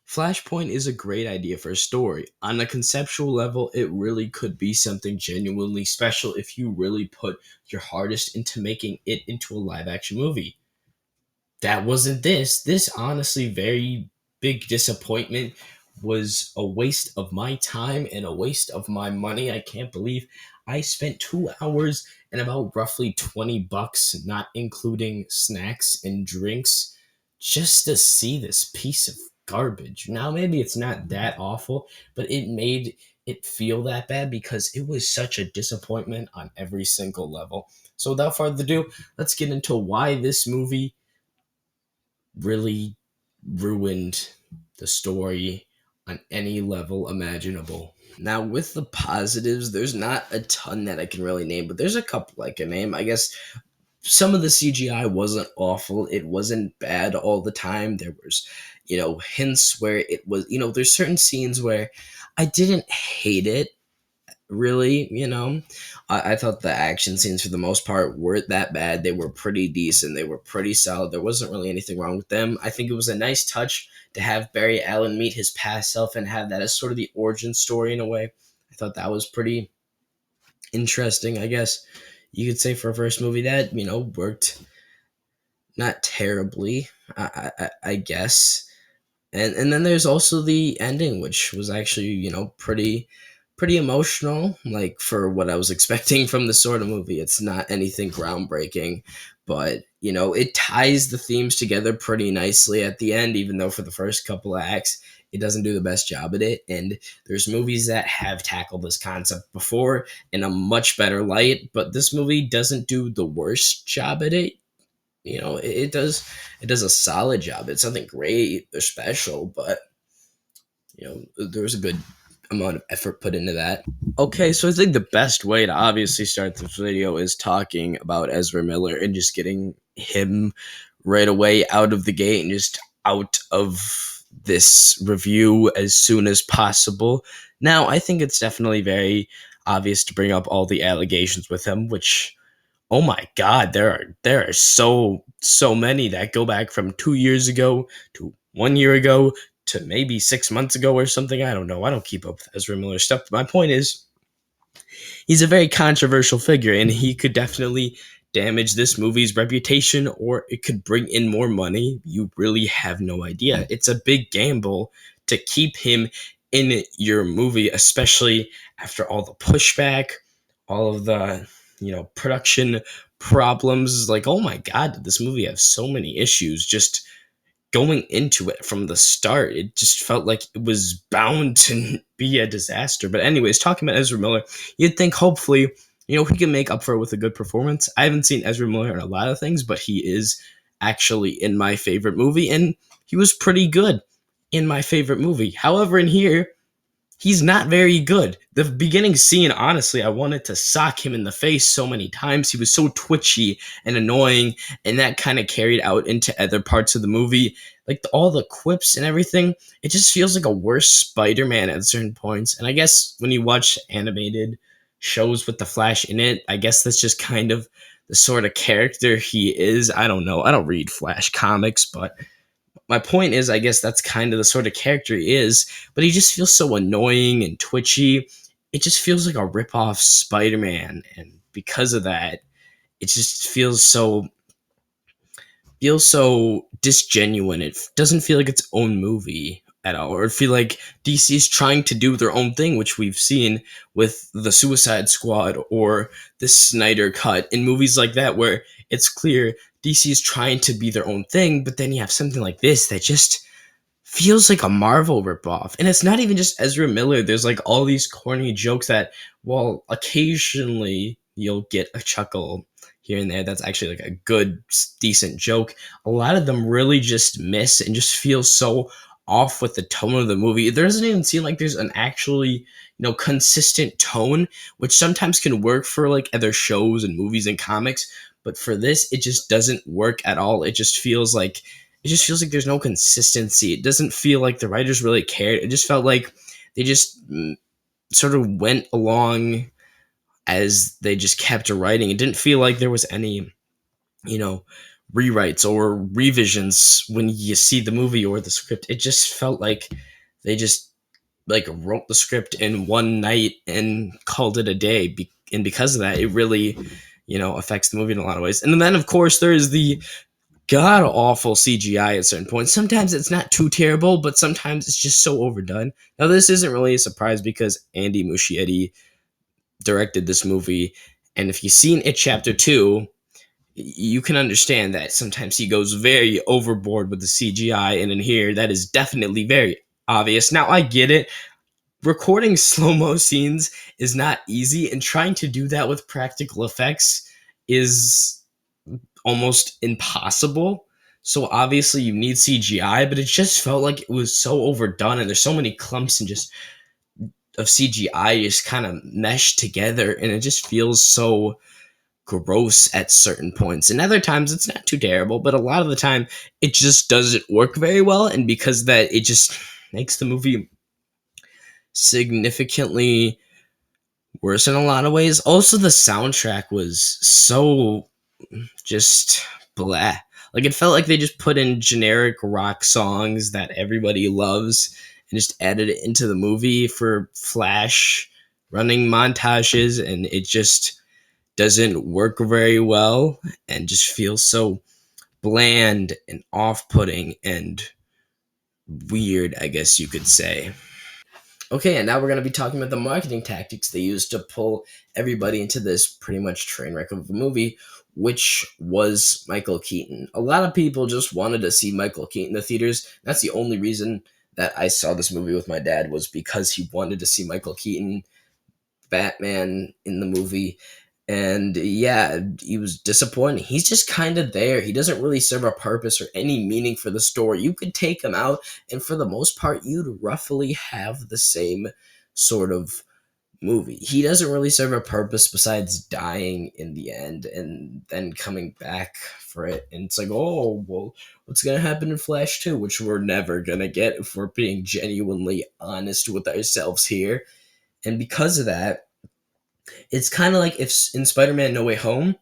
Flashpoint is a great idea for a story. On a conceptual level, it really could be something genuinely special if you really put your hardest into making it into a live action movie. That wasn't this. This honestly very big disappointment was a waste of my time and a waste of my money. I can't believe I spent 2 hours and about roughly $20, not including snacks and drinks, just to see this piece of garbage. Now maybe it's not that awful, but it made it feel that bad because it was such a disappointment on every single level. So without further ado, let's get into why this movie really ruined the story on any level imaginable. Now, with the positives, there's not a ton that I can really name, but there's a couple I can name. I guess some of the CGI wasn't awful. It wasn't bad all the time. There was, hints where it was, there's certain scenes where I didn't hate it really, I thought the action scenes for the most part weren't that bad. They were pretty decent. They were pretty solid. There wasn't really anything wrong with them. I think it was a nice touch to have Barry Allen meet his past self and have that as sort of the origin story in a way. I thought that was pretty interesting, I guess you could say, for a first movie that, worked not terribly, I guess. And then there's also the ending, which was actually, pretty emotional, like for what I was expecting from the sort of movie. It's not anything groundbreaking, but it ties the themes together pretty nicely at the end, even though for the first couple of acts it doesn't do the best job at it. And there's movies that have tackled this concept before in a much better light, but this movie doesn't do the worst job at it. It does a solid job. It's nothing great or special, but there was a good amount of effort put into that. Okay, so I think the best way to obviously start this video is talking about Ezra Miller and just getting him right away out of the gate and just out of this review as soon as possible. Now, I think it's definitely very obvious to bring up all the allegations with him, which, oh my god, there are so many that go back from 2 years ago to 1 year ago to maybe 6 months ago or something. I don't know. I don't keep up with Ezra Miller stuff. But my point is, he's a very controversial figure, and he could definitely damage this movie's reputation, or it could bring in more money. You really have no idea. It's a big gamble to keep him in your movie, especially after all the pushback, all of the production problems. Like, oh my god, did this movie have so many issues just going into it from the start? It just felt like it was bound to be a disaster. But anyways, talking about Ezra Miller, you'd think hopefully, he can make up for it with a good performance. I haven't seen Ezra Miller in a lot of things, but he is actually in my favorite movie, and he was pretty good in my favorite movie. However, in here, he's not very good. The beginning scene, honestly, I wanted to sock him in the face so many times. He was so twitchy and annoying, and that kind of carried out into other parts of the movie. Like all the quips and everything, it just feels like a worse Spider-Man at certain points. And I guess when you watch animated shows with the Flash in it, I guess that's just kind of the sort of character he is. I don't know. I don't read Flash comics, but my point is, I guess that's kind of the sort of character he is, but he just feels so annoying and twitchy. It just feels like a rip-off Spider-Man, and because of that, it just feels so disgenuine. It doesn't feel like its own movie at all, or feel like DC is trying to do their own thing, which we've seen with the Suicide Squad or the Snyder Cut in movies like that, where it's clear DC is trying to be their own thing, but then you have something like this that just feels like a Marvel ripoff. And it's not even just Ezra Miller. There's like all these corny jokes that, while occasionally you'll get a chuckle here and there, that's actually like a good, decent joke. A lot of them really just miss and just feel so off with the tone of the movie. There doesn't even seem like there's an actually, consistent tone, which sometimes can work for like other shows and movies and comics. But for this, it just doesn't work at all. It just feels like there's no consistency. It doesn't feel like the writers really cared. It just felt like they just sort of went along as they just kept writing. It didn't feel like there was any, you know, rewrites or revisions when you see the movie or the script. It just felt like they just like wrote the script in one night and called it a day. And because of that, it really, affects the movie in a lot of ways. And then, of course, there is the god awful CGI at certain points. Sometimes it's not too terrible, but sometimes it's just so overdone. Now, this isn't really a surprise because Andy Muschietti directed this movie, and if you've seen It Chapter 2, you can understand that sometimes he goes very overboard with the CGI, and in here, that is definitely very obvious. Now, I get it. Recording slow mo scenes is not easy, and trying to do that with practical effects is almost impossible. So obviously you need CGI, but it just felt like it was so overdone, and there's so many clumps and just of CGI just kind of meshed together, and it just feels so gross at certain points. And other times it's not too terrible, but a lot of the time it just doesn't work very well, and because of that, it just makes the movie significantly worse in a lot of ways. Also, the soundtrack was so just blah. Like it felt like they just put in generic rock songs that everybody loves and just added it into the movie for flash running montages, and it just doesn't work very well and just feels so bland and off-putting and weird, I guess you could say. Okay, and now we're going to be talking about the marketing tactics they used to pull everybody into this pretty much train wreck of a movie, which was Michael Keaton. A lot of people just wanted to see Michael Keaton in the theaters. That's the only reason that I saw this movie with my dad, was because he wanted to see Michael Keaton, Batman, in the movie. And yeah, he was disappointing. He's just kind of there. He doesn't really serve a purpose or any meaning for the story. You could take him out, and for the most part, you'd roughly have the same sort of movie. He doesn't really serve a purpose besides dying in the end and then coming back for it. And it's like, oh, well, what's going to happen in Flash 2? Which we're never going to get if we're being genuinely honest with ourselves here. And because of that, it's kind of like if in Spider-Man No Way Home,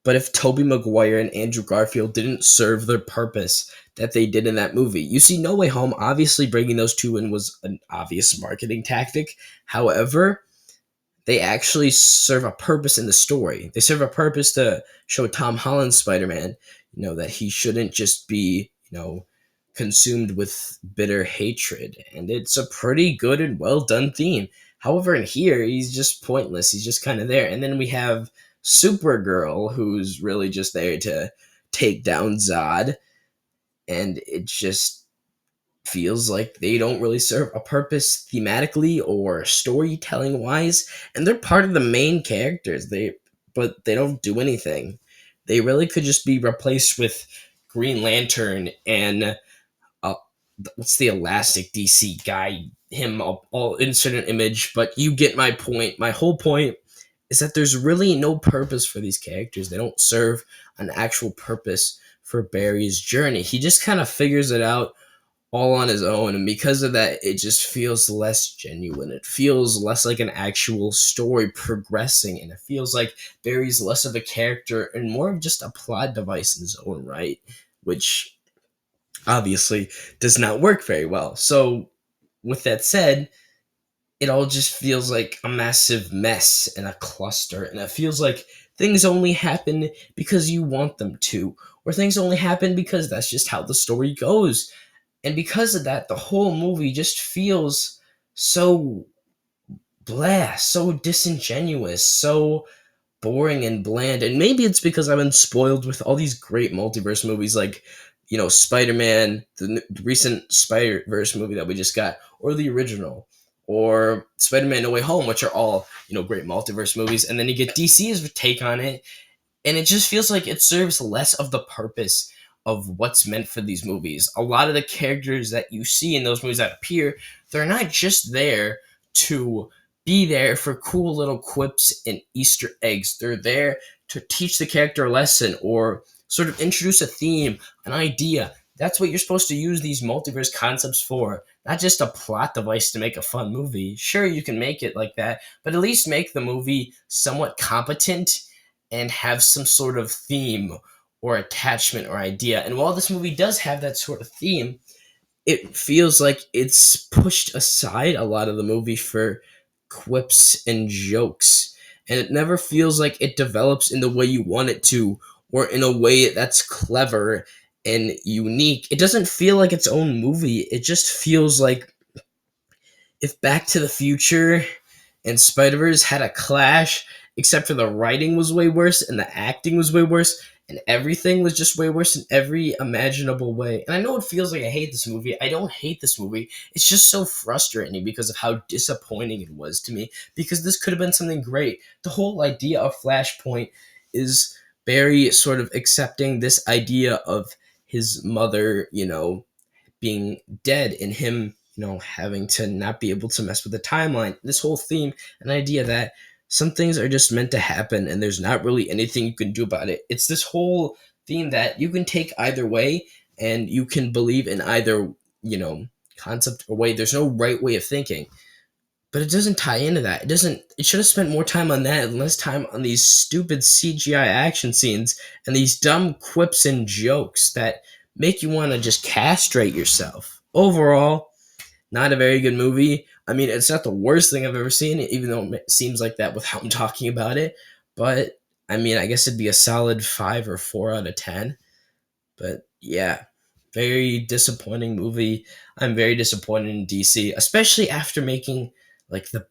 but if Tobey Maguire and Andrew Garfield didn't serve their purpose that they did in that movie. You see, No Way Home, obviously bringing those two in was an obvious marketing tactic. However, they actually serve a purpose in the story. They serve a purpose to show Tom Holland's Spider-Man, that he shouldn't just be, consumed with bitter hatred. And it's a pretty good and well done theme. However, in here, he's just pointless. He's just kind of there. And then we have Supergirl, who's really just there to take down Zod. And it just feels like they don't really serve a purpose thematically or storytelling wise, and they're part of the main characters. But they don't do anything. They really could just be replaced with Green Lantern and uh, what's the Elastic DC guy? Him, I'll insert an image, but you get my point. My whole point is that there's really no purpose for these characters. They don't serve an actual purpose for Barry's journey. He just kind of figures it out all on his own, and because of that, it just feels less genuine. It feels less like an actual story progressing, and it feels like Barry's less of a character and more of just a plot device in his own right, which obviously does not work very well. So with that said, it all just feels like a massive mess and a cluster, and it feels like things only happen because you want them to, or things only happen because that's just how the story goes. And because of that, the whole movie just feels so blah, so disingenuous, so boring and bland. And maybe it's because I've been spoiled with all these great multiverse movies like, Spider-Man, the recent Spider-Verse movie that we just got, or the original, or Spider-Man No Way Home, which are all, great multiverse movies. And then you get DC's take on it, and it just feels like it serves less of the purpose of what's meant for these movies. A lot of the characters that you see in those movies that appear, they're not just there to be there for cool little quips and Easter eggs. They're there to teach the character a lesson or sort of introduce a theme, an idea. That's what you're supposed to use these multiverse concepts for, not just a plot device to make a fun movie. Sure, you can make it like that, but at least make the movie somewhat competent and have some sort of theme or attachment or idea. And while this movie does have that sort of theme, it feels like it's pushed aside a lot of the movie for quips and jokes. And it never feels like it develops in the way you want it to, or in a way that's clever and unique. It doesn't feel like its own movie. It just feels like if Back to the Future and Spider Verse had a clash, except for the writing was way worse and the acting was way worse and everything was just way worse in every imaginable way. And I know it feels like I hate this movie. I don't hate this movie. It's just so frustrating because of how disappointing it was to me. Because this could have been something great. The whole idea of Flashpoint is Barry sort of accepting this idea of his mother, being dead and him, having to not be able to mess with the timeline. This whole theme, an idea that some things are just meant to happen and there's not really anything you can do about it. It's this whole theme that you can take either way and you can believe in either, concept or way. There's no right way of thinking. But it doesn't tie into that. It should have spent more time on that and less time on these stupid CGI action scenes and these dumb quips and jokes that make you want to just castrate yourself. Overall, not a very good movie. I mean, it's not the worst thing I've ever seen, even though it seems like that with how I'm talking about it. But I mean, I guess it'd be a solid 5 or 4 out of 10. But yeah, very disappointing movie. I'm very disappointed in DC, especially after making like the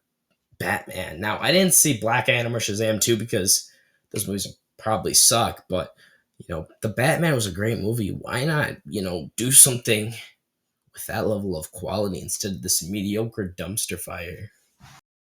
Batman. Now, I didn't see Black Adam or Shazam 2 because those movies probably suck, but the Batman was a great movie. Why not, do something with that level of quality instead of this mediocre dumpster fire?